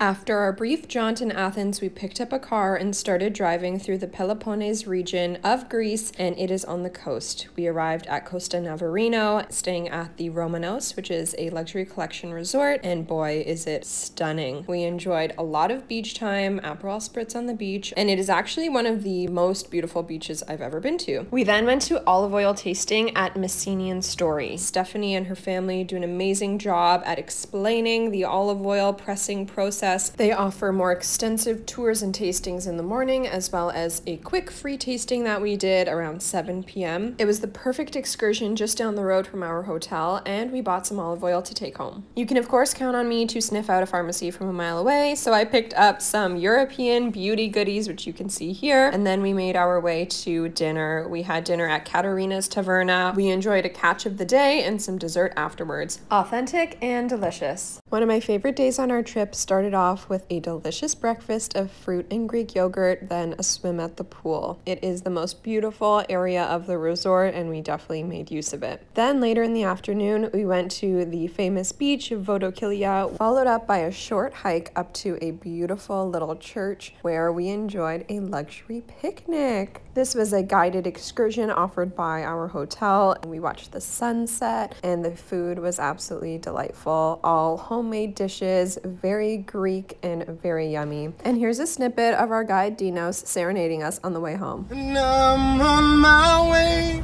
After our brief jaunt in Athens, we picked up a car and started driving through the Peloponnese region of Greece, and it is on the coast. We arrived at Costa Navarino, staying at the Romanos, which is a luxury collection resort, and boy, is it stunning. We enjoyed a lot of beach time, Aperol spritz on the beach, and it is actually one of the most beautiful beaches I've ever been to. We then went to olive oil tasting at Messenian Story. Stephanie and her family do an amazing job at explaining the olive oil pressing process. They offer more extensive tours and tastings in the morning, as well as a quick free tasting that we did around 7 p.m. It was the perfect excursion just down the road from our hotel, and we bought some olive oil to take home. You can of course count on me to sniff out a pharmacy from a mile away, so I picked up some European beauty goodies, which you can see here, and then we made our way to dinner. We had dinner at Caterina's Taverna. We enjoyed a catch of the day and some dessert afterwards. Authentic and delicious. One of my favorite days on our trip started off with a delicious breakfast of fruit and Greek yogurt, then a swim at the pool. It is the most beautiful area of the resort, and we definitely made use of it. Then later in the afternoon, we went to the famous beach of Vodokilia, followed up by a short hike up to a beautiful little church where we enjoyed a luxury picnic. This was a guided excursion offered by our hotel, and we watched the sunset, and the food was absolutely delightful. All homemade dishes, very Greek and very yummy. And here's a snippet of our guide Dinos serenading us on the way home. And I'm on my way,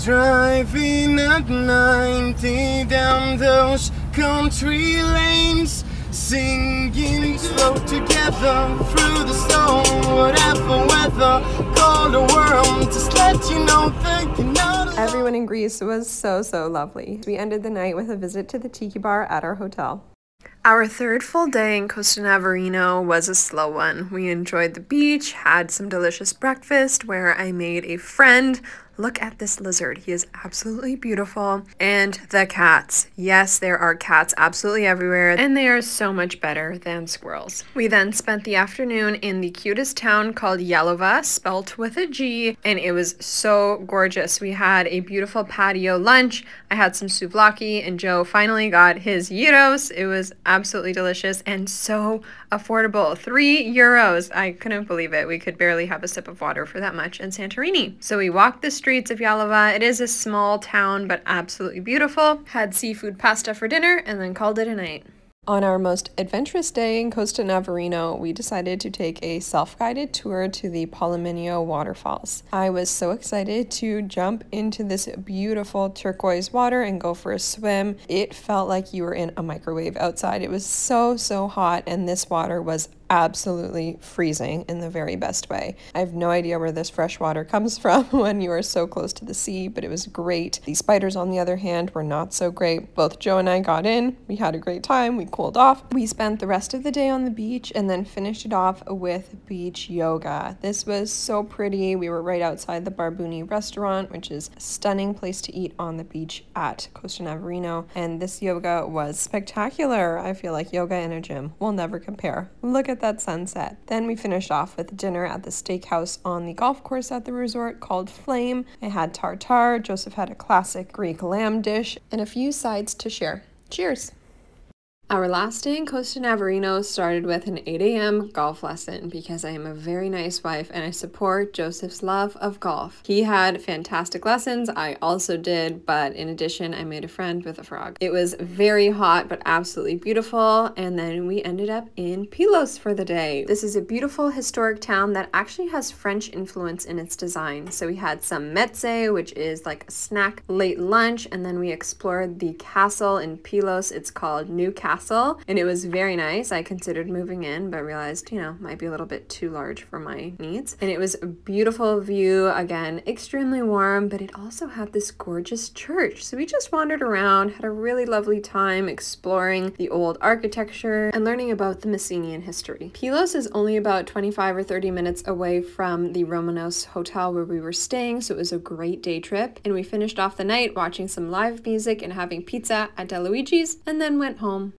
driving at 90 down those country lanes, singing slow together through the storm, whatever weather, call the world, just let you know that you're not alone. Everyone in Greece was so lovely. We ended the night with a visit to the tiki bar at our hotel. Our third full day in Costa Navarino was a slow one. We enjoyed the beach, had some delicious breakfast where I made a friend. Look at this lizard. He is absolutely beautiful. And the cats. Yes, there are cats absolutely everywhere, and they are so much better than squirrels. We then spent the afternoon in the cutest town called Yalova, spelt with a G, and it was so gorgeous. We had a beautiful patio lunch. I had some souvlaki, and Joe finally got his gyros. It was absolutely delicious and so affordable. €3. I couldn't believe it. We could barely have a sip of water for that much in Santorini. So we walked the streets of Yalova. It is a small town, but absolutely beautiful. Had seafood pasta for dinner and then called it a night. On our most adventurous day in Costa Navarino, we decided to take a self-guided tour to the Poliminio waterfalls. I was so excited to jump into this beautiful turquoise water and go for a swim. It felt like you were in a microwave outside. It was so hot, and this water was absolutely freezing in the very best way. I have no idea where this fresh water comes from when you are so close to the sea, but it was great. The spiders, on the other hand, were not so great. Both Joe and I got in. We had a great time. We cooled off. We spent the rest of the day on the beach and then finished it off with beach yoga. This was so pretty. We were right outside the Barbuni restaurant, which is a stunning place to eat on the beach at Costa Navarino, and this yoga was spectacular. I feel like yoga in a gym will never compare. Look at that sunset. Then we finished off with dinner at the steakhouse on the golf course at the resort called Flame. I had tartare, Joseph had a classic Greek lamb dish, and a few sides to share. Cheers! Our last day in Costa Navarino started with an 8 a.m. golf lesson because I am a very nice wife and I support Joseph's love of golf. He had fantastic lessons. I also did, but in addition, I made a friend with a frog. It was very hot, but absolutely beautiful. And then we ended up in Pylos for the day. This is a beautiful historic town that actually has French influence in its design. So we had some meze, which is like a snack late lunch, and then we explored the castle in Pylos. It's called New Castle, and it was very nice. I considered moving in, but realized, might be a little bit too large for my needs. And it was a beautiful view, again, extremely warm, but it also had this gorgeous church. So we just wandered around, had a really lovely time exploring the old architecture and learning about the Messenian history. Pylos is only about 25 or 30 minutes away from the Romanos hotel where we were staying, so it was a great day trip. And we finished off the night watching some live music and having pizza at Deluigi's, and then went home.